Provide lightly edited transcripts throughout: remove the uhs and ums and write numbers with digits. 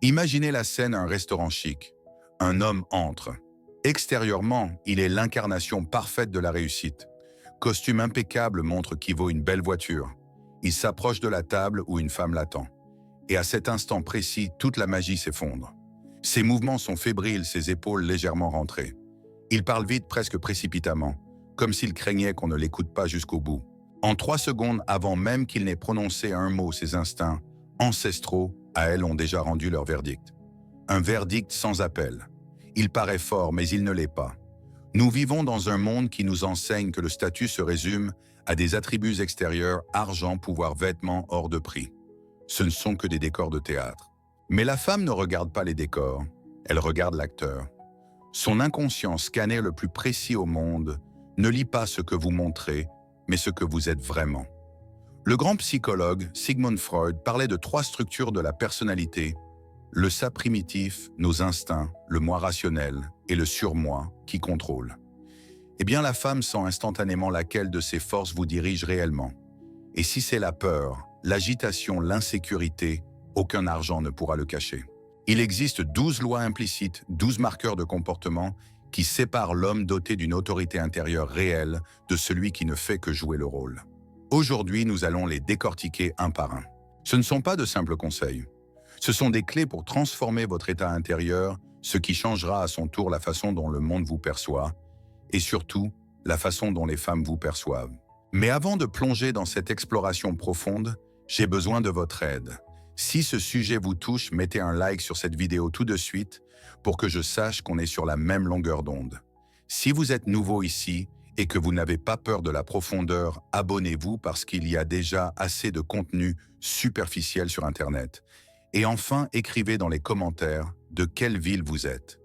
Imaginez la scène à un restaurant chic. Un homme entre. Extérieurement, il est l'incarnation parfaite de la réussite. Costume impeccable montre qu'il vaut une belle voiture. Il s'approche de la table où une femme l'attend. Et à cet instant précis, toute la magie s'effondre. Ses mouvements sont fébriles, ses épaules légèrement rentrées. Il parle vite, presque précipitamment, comme s'il craignait qu'on ne l'écoute pas jusqu'au bout. En 3 secondes, avant même qu'il n'ait prononcé un mot, ses instincts, ancestraux, à elle ont déjà rendu leur verdict. Un verdict sans appel. Il paraît fort, mais il ne l'est pas. Nous vivons dans un monde qui nous enseigne que le statut se résume à des attributs extérieurs, argent, pouvoir, vêtements hors de prix. Ce ne sont que des décors de théâtre. Mais la femme ne regarde pas les décors, elle regarde l'acteur. Son inconscient, scanner le plus précis au monde, ne lit pas ce que vous montrez, mais ce que vous êtes vraiment. Le grand psychologue Sigmund Freud parlait de 3 structures de la personnalité: le ça primitif, nos instincts, le moi rationnel et le surmoi qui contrôle. Eh bien, la femme sent instantanément laquelle de ces forces vous dirige réellement. Et si c'est la peur, l'agitation, l'insécurité, aucun argent ne pourra le cacher. Il existe 12 lois implicites, 12 marqueurs de comportement qui séparent l'homme doté d'une autorité intérieure réelle de celui qui ne fait que jouer le rôle. Aujourd'hui, nous allons les décortiquer un par un. Ce ne sont pas de simples conseils. Ce sont des clés pour transformer votre état intérieur, ce qui changera à son tour la façon dont le monde vous perçoit, et surtout, la façon dont les femmes vous perçoivent. Mais avant de plonger dans cette exploration profonde, j'ai besoin de votre aide. Si ce sujet vous touche, mettez un like sur cette vidéo tout de suite pour que je sache qu'on est sur la même longueur d'onde. Si vous êtes nouveau ici et que vous n'avez pas peur de la profondeur, abonnez-vous parce qu'il y a déjà assez de contenu superficiel sur Internet. Et enfin, écrivez dans les commentaires de quelle ville vous êtes.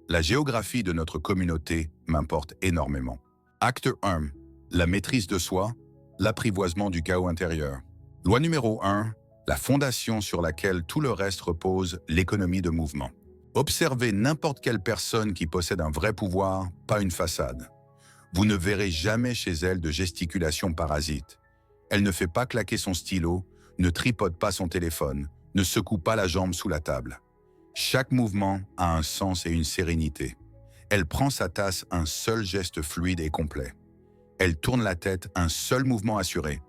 La géographie de notre communauté m'importe énormément. Acte 1. La maîtrise de soi, l'apprivoisement du chaos intérieur. Loi numéro 1. La fondation sur laquelle tout le reste repose, l'économie de mouvement. Observez n'importe quelle personne qui possède un vrai pouvoir, pas une façade. Vous ne verrez jamais chez elle de gesticulation parasite. Elle ne fait pas claquer son stylo, ne tripote pas son téléphone, ne secoue pas la jambe sous la table. Chaque mouvement a un sens et une sérénité. Elle prend sa tasse, un seul geste fluide et complet. Elle tourne la tête, un seul mouvement assuré.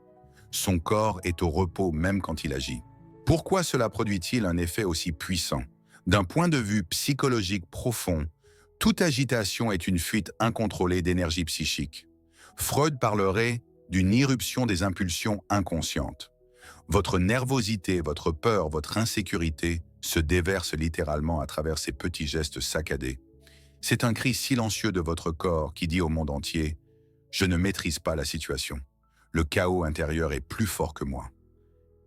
Son corps est au repos même quand il agit. Pourquoi cela produit-il un effet aussi puissant? D'un point de vue psychologique profond, toute agitation est une fuite incontrôlée d'énergie psychique. Freud parlerait d'une irruption des impulsions inconscientes. Votre nervosité, votre peur, votre insécurité se déversent littéralement à travers ces petits gestes saccadés. C'est un cri silencieux de votre corps qui dit au monde entier « Je ne maîtrise pas la situation. Le chaos intérieur est plus fort que moi. »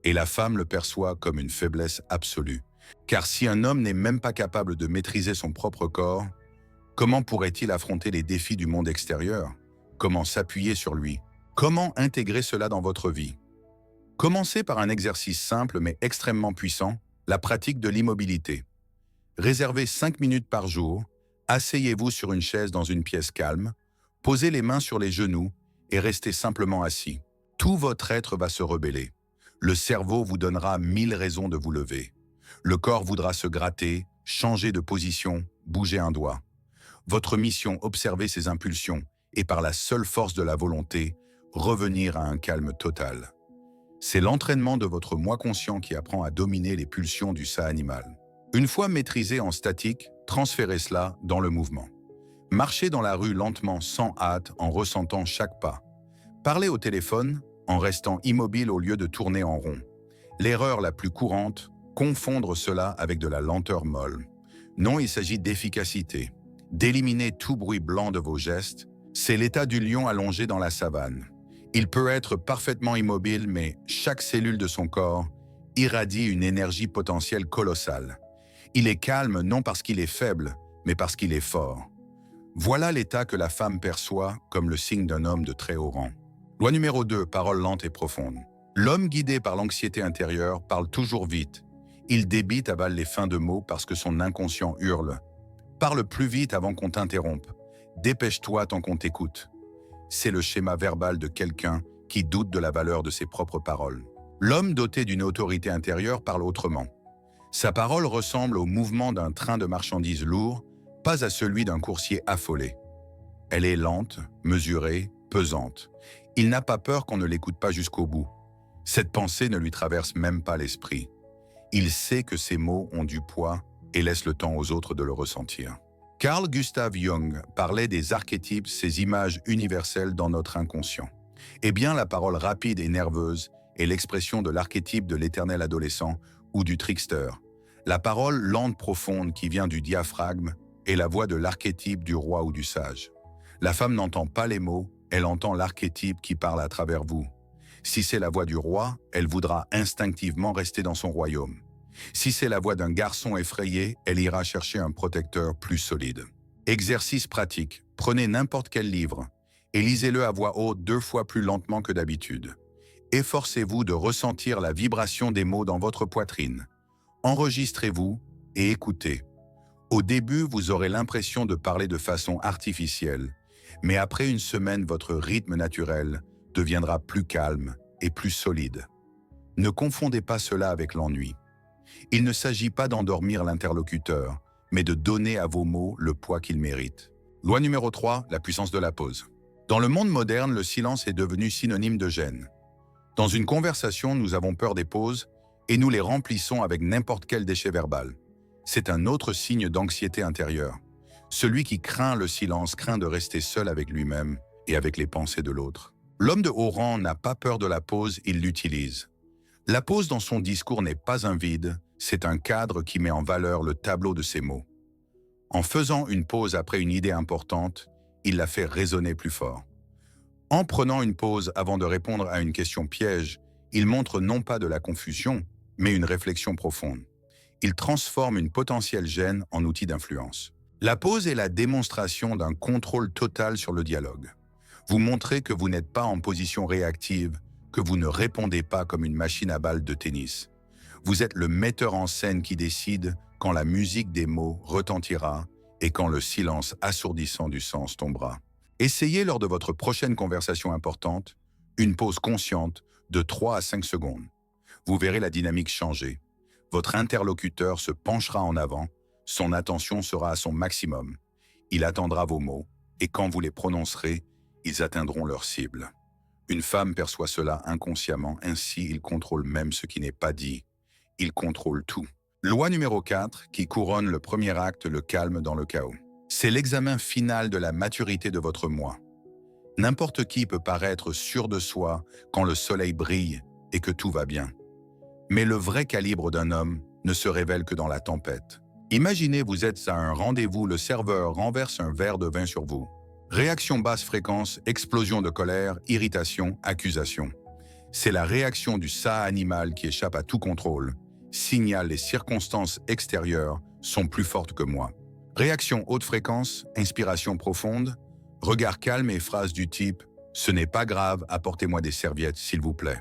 Et la femme le perçoit comme une faiblesse absolue. Car si un homme n'est même pas capable de maîtriser son propre corps, comment pourrait-il affronter les défis du monde extérieur? Comment s'appuyer sur lui? Comment intégrer cela dans votre vie? Commencez par un exercice simple mais extrêmement puissant, la pratique de l'immobilité. Réservez 5 minutes par jour, asseyez-vous sur une chaise dans une pièce calme, posez les mains sur les genoux et restez simplement assis. Tout votre être va se rebeller. Le cerveau vous donnera 1000 raisons de vous lever. Le corps voudra se gratter, changer de position, bouger un doigt. Votre mission, observer ces impulsions et par la seule force de la volonté, revenir à un calme total. C'est l'entraînement de votre moi conscient qui apprend à dominer les pulsions du ça animal. Une fois maîtrisé en statique, transférez cela dans le mouvement. Marchez dans la rue lentement, sans hâte, en ressentant chaque pas. Parlez au téléphone en restant immobile au lieu de tourner en rond. L'erreur la plus courante, confondre cela avec de la lenteur molle. Non, il s'agit d'efficacité. D'éliminer tout bruit blanc de vos gestes, c'est l'état du lion allongé dans la savane. Il peut être parfaitement immobile, mais chaque cellule de son corps irradie une énergie potentielle colossale. Il est calme non parce qu'il est faible, mais parce qu'il est fort. Voilà l'état que la femme perçoit comme le signe d'un homme de très haut rang. Loi numéro 2, parole lente et profonde. L'homme guidé par l'anxiété intérieure parle toujours vite. Il débite, avale les fins de mots parce que son inconscient hurle. Parle plus vite avant qu'on t'interrompe. Dépêche-toi tant qu'on t'écoute. C'est le schéma verbal de quelqu'un qui doute de la valeur de ses propres paroles. L'homme doté d'une autorité intérieure parle autrement. Sa parole ressemble au mouvement d'un train de marchandises lourd, pas à celui d'un coursier affolé. Elle est lente, mesurée, pesante. Il n'a pas peur qu'on ne l'écoute pas jusqu'au bout. Cette pensée ne lui traverse même pas l'esprit. Il sait que ses mots ont du poids et laisse le temps aux autres de le ressentir. Carl Gustav Jung parlait des archétypes, ces images universelles dans notre inconscient. Eh bien, la parole rapide et nerveuse est l'expression de l'archétype de l'éternel adolescent ou du trickster. La parole lente profonde qui vient du diaphragme est la voix de l'archétype du roi ou du sage. La femme n'entend pas les mots, elle entend l'archétype qui parle à travers vous. Si c'est la voix du roi, elle voudra instinctivement rester dans son royaume. Si c'est la voix d'un garçon effrayé, elle ira chercher un protecteur plus solide. Exercice pratique. Prenez n'importe quel livre et lisez-le à voix haute 2 fois plus lentement que d'habitude. Efforcez-vous de ressentir la vibration des mots dans votre poitrine. Enregistrez-vous et écoutez. Au début, vous aurez l'impression de parler de façon artificielle, mais après une semaine, votre rythme naturel deviendra plus calme et plus solide. Ne confondez pas cela avec l'ennui. Il ne s'agit pas d'endormir l'interlocuteur, mais de donner à vos mots le poids qu'ils méritent. Loi numéro 3, la puissance de la pause. Dans le monde moderne, le silence est devenu synonyme de gêne. Dans une conversation, nous avons peur des pauses et nous les remplissons avec n'importe quel déchet verbal. C'est un autre signe d'anxiété intérieure. Celui qui craint le silence craint de rester seul avec lui-même et avec les pensées de l'autre. L'homme de haut rang n'a pas peur de la pause, il l'utilise. La pause dans son discours n'est pas un vide, c'est un cadre qui met en valeur le tableau de ses mots. En faisant une pause après une idée importante, il la fait résonner plus fort. En prenant une pause avant de répondre à une question piège, il montre non pas de la confusion, mais une réflexion profonde. Il transforme une potentielle gêne en outil d'influence. La pause est la démonstration d'un contrôle total sur le dialogue. Vous montrez que vous n'êtes pas en position réactive, que vous ne répondez pas comme une machine à balles de tennis. Vous êtes le metteur en scène qui décide quand la musique des mots retentira et quand le silence assourdissant du sens tombera. Essayez lors de votre prochaine conversation importante une pause consciente de 3 à 5 secondes. Vous verrez la dynamique changer. Votre interlocuteur se penchera en avant, son attention sera à son maximum. Il attendra vos mots et quand vous les prononcerez, ils atteindront leur cible. Une femme perçoit cela inconsciemment, ainsi il contrôle même ce qui n'est pas dit. Il contrôle tout. Loi numéro 4, qui couronne le premier acte, le calme dans le chaos. C'est l'examen final de la maturité de votre moi. N'importe qui peut paraître sûr de soi quand le soleil brille et que tout va bien. Mais le vrai calibre d'un homme ne se révèle que dans la tempête. Imaginez vous êtes à un rendez-vous, le serveur renverse un verre de vin sur vous. Réaction basse fréquence, explosion de colère, irritation, accusation. C'est la réaction du ça animal qui échappe à tout contrôle. Signale les circonstances extérieures sont plus fortes que moi. Réaction haute fréquence, inspiration profonde, regard calme et phrase du type « Ce n'est pas grave, apportez-moi des serviettes s'il vous plaît ».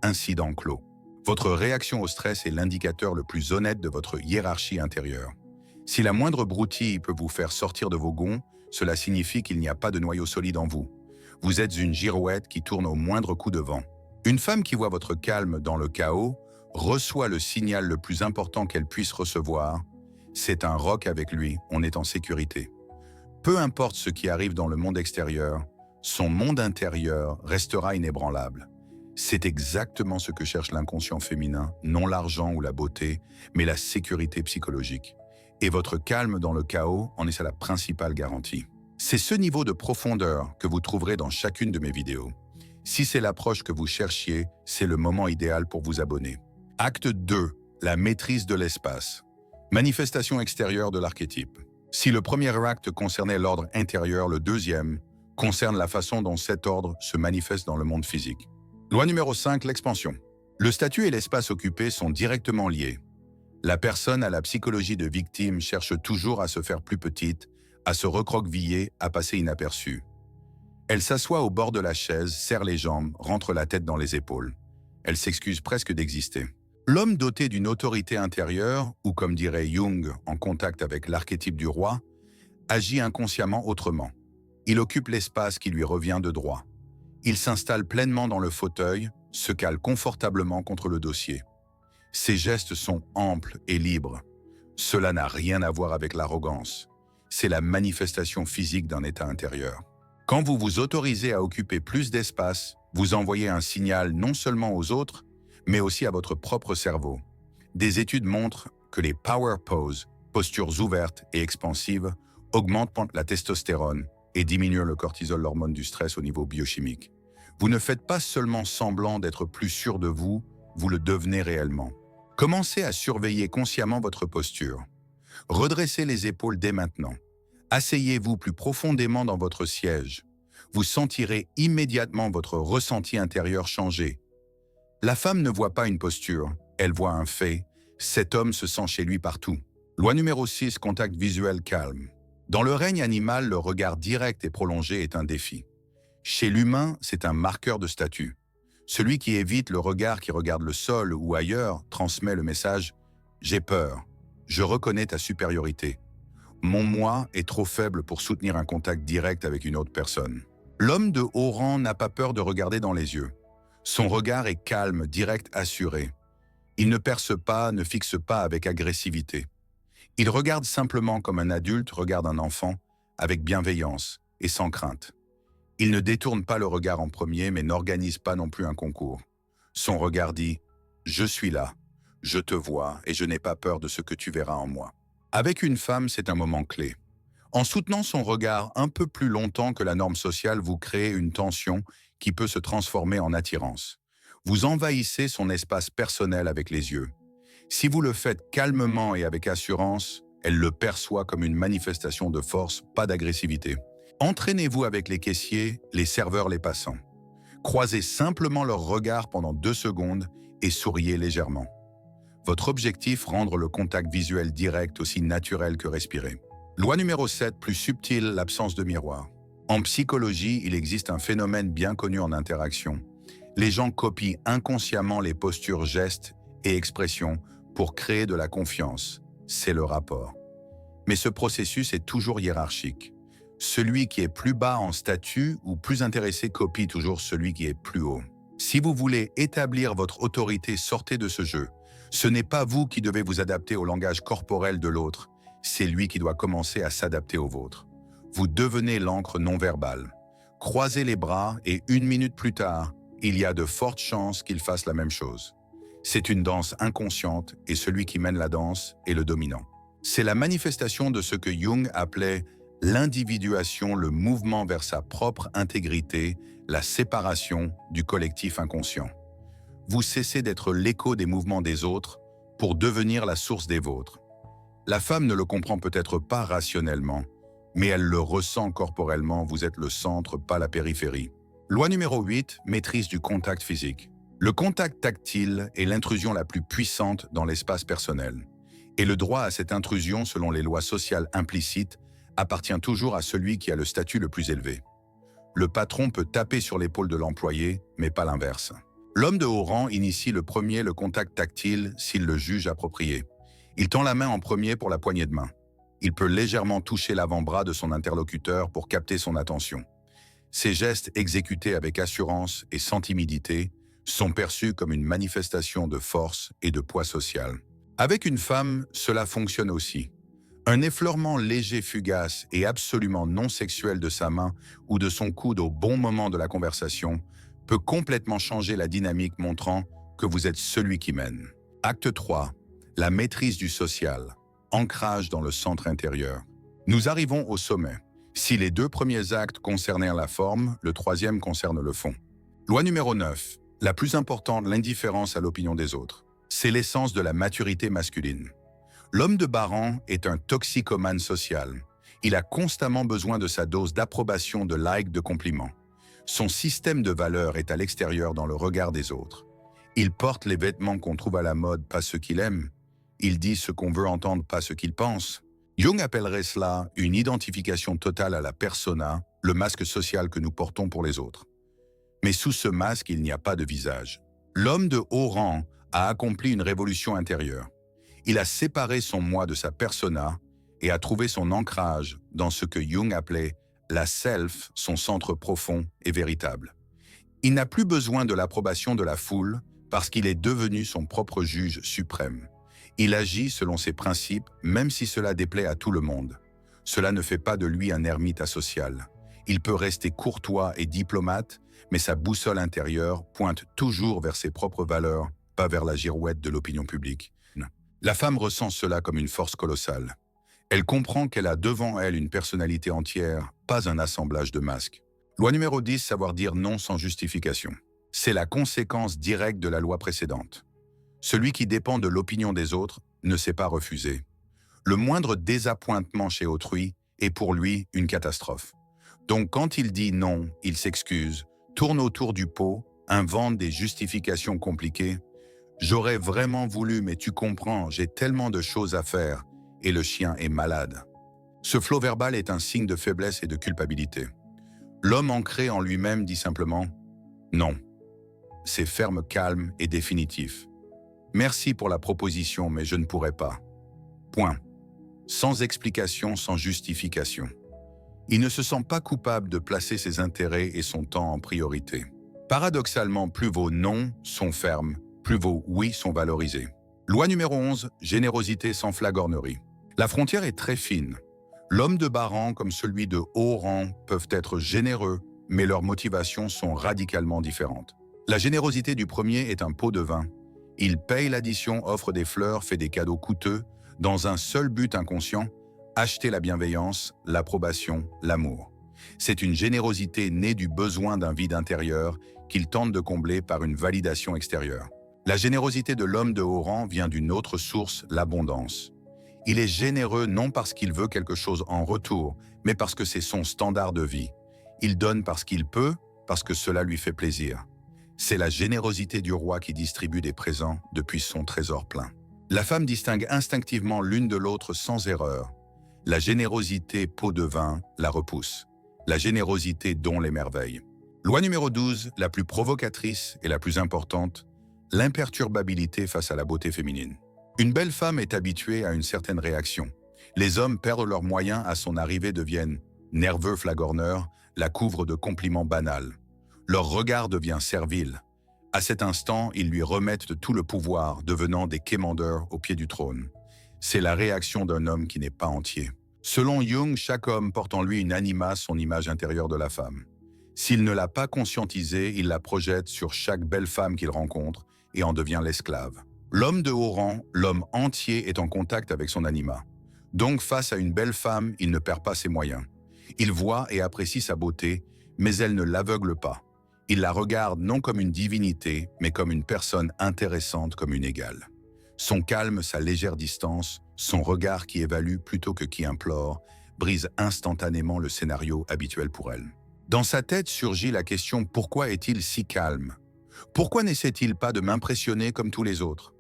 Incident clos. Votre réaction au stress est l'indicateur le plus honnête de votre hiérarchie intérieure. Si la moindre broutille peut vous faire sortir de vos gonds, cela signifie qu'il n'y a pas de noyau solide en vous. Vous êtes une girouette qui tourne au moindre coup de vent. Une femme qui voit votre calme dans le chaos reçoit le signal le plus important qu'elle puisse recevoir. C'est un roc avec lui, on est en sécurité. Peu importe ce qui arrive dans le monde extérieur, son monde intérieur restera inébranlable. C'est exactement ce que cherche l'inconscient féminin, non l'argent ou la beauté, mais la sécurité psychologique. Et votre calme dans le chaos en est la principale garantie. C'est ce niveau de profondeur que vous trouverez dans chacune de mes vidéos. Si c'est l'approche que vous cherchiez, c'est le moment idéal pour vous abonner. Acte 2. La maîtrise de l'espace. Manifestation extérieure de l'archétype. Si le premier acte concernait l'ordre intérieur, le deuxième concerne la façon dont cet ordre se manifeste dans le monde physique. Loi numéro 5, l'expansion. Le statut et l'espace occupé sont directement liés. La personne à la psychologie de victime cherche toujours à se faire plus petite, à se recroqueviller, à passer inaperçue. Elle s'assoit au bord de la chaise, serre les jambes, rentre la tête dans les épaules. Elle s'excuse presque d'exister. L'homme doté d'une autorité intérieure, ou comme dirait Jung, en contact avec l'archétype du roi, agit inconsciemment autrement. Il occupe l'espace qui lui revient de droit. Il s'installe pleinement dans le fauteuil, se cale confortablement contre le dossier. Ses gestes sont amples et libres. Cela n'a rien à voir avec l'arrogance. C'est la manifestation physique d'un état intérieur. Quand vous vous autorisez à occuper plus d'espace, vous envoyez un signal non seulement aux autres, mais aussi à votre propre cerveau. Des études montrent que les power poses, postures ouvertes et expansives, augmentent la testostérone et diminuent le cortisol, l'hormone du stress au niveau biochimique. Vous ne faites pas seulement semblant d'être plus sûr de vous, vous le devenez réellement. Commencez à surveiller consciemment votre posture. Redressez les épaules dès maintenant. Asseyez-vous plus profondément dans votre siège. Vous sentirez immédiatement votre ressenti intérieur changer. La femme ne voit pas une posture, elle voit un fait. Cet homme se sent chez lui partout. Loi numéro 6, contact visuel calme. Dans le règne animal, le regard direct et prolongé est un défi. Chez l'humain, c'est un marqueur de statut. Celui qui évite le regard qui regarde le sol ou ailleurs transmet le message « J'ai peur, je reconnais ta supériorité. Mon moi est trop faible pour soutenir un contact direct avec une autre personne. » L'homme de haut rang n'a pas peur de regarder dans les yeux. Son regard est calme, direct, assuré. Il ne perce pas, ne fixe pas avec agressivité. Il regarde simplement comme un adulte regarde un enfant, avec bienveillance et sans crainte. Il ne détourne pas le regard en premier, mais n'organise pas non plus un concours. Son regard dit « Je suis là, je te vois et je n'ai pas peur de ce que tu verras en moi ». Avec une femme, c'est un moment clé. En soutenant son regard un peu plus longtemps que la norme sociale, vous créez une tension qui peut se transformer en attirance. Vous envahissez son espace personnel avec les yeux. Si vous le faites calmement et avec assurance, elle le perçoit comme une manifestation de force, pas d'agressivité. Entraînez-vous avec les caissiers, les serveurs, les passants. Croisez simplement leur regard pendant 2 secondes et souriez légèrement. Votre objectif, rendre le contact visuel direct aussi naturel que respirer. Loi numéro 7, plus subtile, l'absence de miroir. En psychologie, il existe un phénomène bien connu en interaction. Les gens copient inconsciemment les postures, gestes et expressions pour créer de la confiance. C'est le rapport. Mais ce processus est toujours hiérarchique. Celui qui est plus bas en statut ou plus intéressé copie toujours celui qui est plus haut. Si vous voulez établir votre autorité, sortez de ce jeu. Ce n'est pas vous qui devez vous adapter au langage corporel de l'autre, c'est lui qui doit commencer à s'adapter au vôtre. Vous devenez l'encre non verbale. Croisez les bras et 1 minute plus tard, il y a de fortes chances qu'il fasse la même chose. C'est une danse inconsciente et celui qui mène la danse est le dominant. C'est la manifestation de ce que Jung appelait l'individuation, le mouvement vers sa propre intégrité, la séparation du collectif inconscient. Vous cessez d'être l'écho des mouvements des autres pour devenir la source des vôtres. La femme ne le comprend peut-être pas rationnellement, mais elle le ressent corporellement, vous êtes le centre, pas la périphérie. Loi numéro 8, maîtrise du contact physique. Le contact tactile est l'intrusion la plus puissante dans l'espace personnel. Et le droit à cette intrusion, selon les lois sociales implicites, appartient toujours à celui qui a le statut le plus élevé. Le patron peut taper sur l'épaule de l'employé, mais pas l'inverse. L'homme de haut rang initie le premier le contact tactile s'il le juge approprié. Il tend la main en premier pour la poignée de main. Il peut légèrement toucher l'avant-bras de son interlocuteur pour capter son attention. Ces gestes exécutés avec assurance et sans timidité sont perçus comme une manifestation de force et de poids social. Avec une femme, cela fonctionne aussi. Un effleurement léger, fugace et absolument non sexuel de sa main ou de son coude au bon moment de la conversation peut complètement changer la dynamique, montrant que vous êtes celui qui mène. Acte 3. La maîtrise du social. Ancrage dans le centre intérieur. Nous arrivons au sommet. Si les 2 premiers actes concernèrent la forme, le 3e concerne le fond. Loi numéro 9. La plus importante, l'indifférence à l'opinion des autres. C'est l'essence de la maturité masculine. L'homme de bas rang est un toxicomane social. Il a constamment besoin de sa dose d'approbation, de likes, de compliments. Son système de valeurs est à l'extérieur dans le regard des autres. Il porte les vêtements qu'on trouve à la mode, pas ceux qu'il aime. Il dit ce qu'on veut entendre, pas ce qu'il pense. Jung appellerait cela une identification totale à la persona, le masque social que nous portons pour les autres. Mais sous ce masque, il n'y a pas de visage. L'homme de haut rang a accompli une révolution intérieure. Il a séparé son moi de sa persona et a trouvé son ancrage dans ce que Jung appelait la self, son centre profond et véritable. Il n'a plus besoin de l'approbation de la foule, Parce qu'il est devenu son propre juge suprême. Il agit selon ses principes, même si cela déplaît à tout le monde. Cela ne fait pas de lui un ermite asocial. Il peut rester courtois et diplomate, mais sa boussole intérieure pointe toujours vers ses propres valeurs, pas vers la girouette de l'opinion publique. La femme ressent cela comme une force colossale. Elle comprend qu'elle a devant elle une personnalité entière, pas un assemblage de masques. Loi numéro 10, savoir dire non sans justification. C'est la conséquence directe de la loi précédente. Celui qui dépend de l'opinion des autres ne sait pas refuser. Le moindre désappointement chez autrui est pour lui une catastrophe. Donc quand il dit non, il s'excuse, tourne autour du pot, invente des justifications compliquées. « J'aurais vraiment voulu, mais tu comprends, j'ai tellement de choses à faire. » Et le chien est malade. Ce flot verbal est un signe de faiblesse et de culpabilité. L'homme ancré en lui-même dit simplement « non ». C'est ferme, calme et définitif. « Merci pour la proposition, mais je ne pourrai pas. » Point. Sans explication, sans justification. Il ne se sent pas coupable de placer ses intérêts et son temps en priorité. Paradoxalement, plus vos non sont fermes, plus vos oui sont valorisés. Loi numéro 11, générosité sans flagornerie. La frontière est très fine. L'homme de bas rang comme celui de haut rang peuvent être généreux, mais leurs motivations sont radicalement différentes. La générosité du premier est un pot de vin. Il paye l'addition, offre des fleurs, fait des cadeaux coûteux, dans un seul but inconscient, acheter la bienveillance, l'approbation, l'amour. C'est une générosité née du besoin d'un vide intérieur qu'il tente de combler par une validation extérieure. La générosité de l'homme de haut rang vient d'une autre source, l'abondance. Il est généreux non parce qu'il veut quelque chose en retour, mais parce que c'est son standard de vie. Il donne parce qu'il peut, parce que cela lui fait plaisir. C'est la générosité du roi qui distribue des présents depuis son trésor plein. La femme distingue instinctivement l'une de l'autre sans erreur. La générosité pot de vin la repousse. La générosité don l'émerveille. Loi numéro 12, la plus provocatrice et la plus importante, l'imperturbabilité face à la beauté féminine. Une belle femme est habituée à une certaine réaction. Les hommes perdent leurs moyens à son arrivée, deviennent nerveux flagorneurs, la couvrent de compliments banals. Leur regard devient servile. À cet instant, ils lui remettent tout le pouvoir, devenant des quémandeurs au pied du trône. C'est la réaction d'un homme qui n'est pas entier. Selon Jung, chaque homme porte en lui une anima, son image intérieure de la femme. S'il ne l'a pas conscientisée, il la projette sur chaque belle femme qu'il rencontre et en devient l'esclave. L'homme de haut rang, l'homme entier est en contact avec son anima. Donc face à une belle femme, il ne perd pas ses moyens. Il voit et apprécie sa beauté, mais elle ne l'aveugle pas. Il la regarde non comme une divinité, mais comme une personne intéressante, comme une égale. Son calme, sa légère distance, son regard qui évalue plutôt que qui implore, brise instantanément le scénario habituel pour elle. Dans sa tête surgit la question « Pourquoi est-il si calme ? Pourquoi n'essaie-t-il pas de m'impressionner comme tous les autres ?»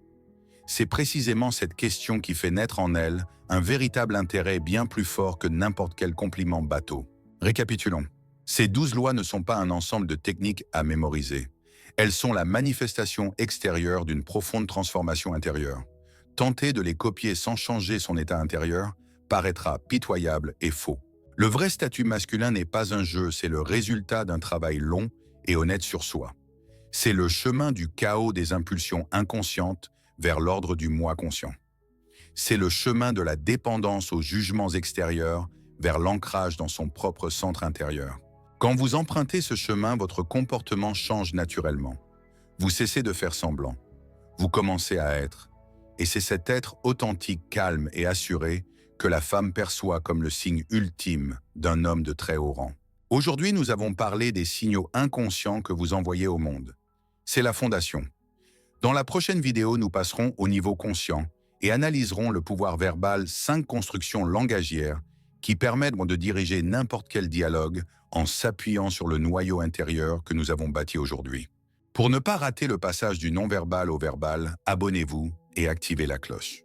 C'est précisément cette question qui fait naître en elle un véritable intérêt bien plus fort que n'importe quel compliment bateau. Récapitulons. Ces 12 lois ne sont pas un ensemble de techniques à mémoriser. Elles sont la manifestation extérieure d'une profonde transformation intérieure. Tenter de les copier sans changer son état intérieur paraîtra pitoyable et faux. Le vrai statut masculin n'est pas un jeu, c'est le résultat d'un travail long et honnête sur soi. C'est le chemin du chaos des impulsions inconscientes vers l'ordre du moi conscient. C'est le chemin de la dépendance aux jugements extérieurs vers l'ancrage dans son propre centre intérieur. Quand vous empruntez ce chemin, votre comportement change naturellement. Vous cessez de faire semblant. Vous commencez à être. Et c'est cet être authentique, calme et assuré que la femme perçoit comme le signe ultime d'un homme de très haut rang. Aujourd'hui, nous avons parlé des signaux inconscients que vous envoyez au monde. C'est la fondation. Dans la prochaine vidéo, nous passerons au niveau conscient et analyserons le pouvoir verbal 5 constructions langagières qui permettent de diriger n'importe quel dialogue en s'appuyant sur le noyau intérieur que nous avons bâti aujourd'hui. Pour ne pas rater le passage du non-verbal au verbal, abonnez-vous et activez la cloche.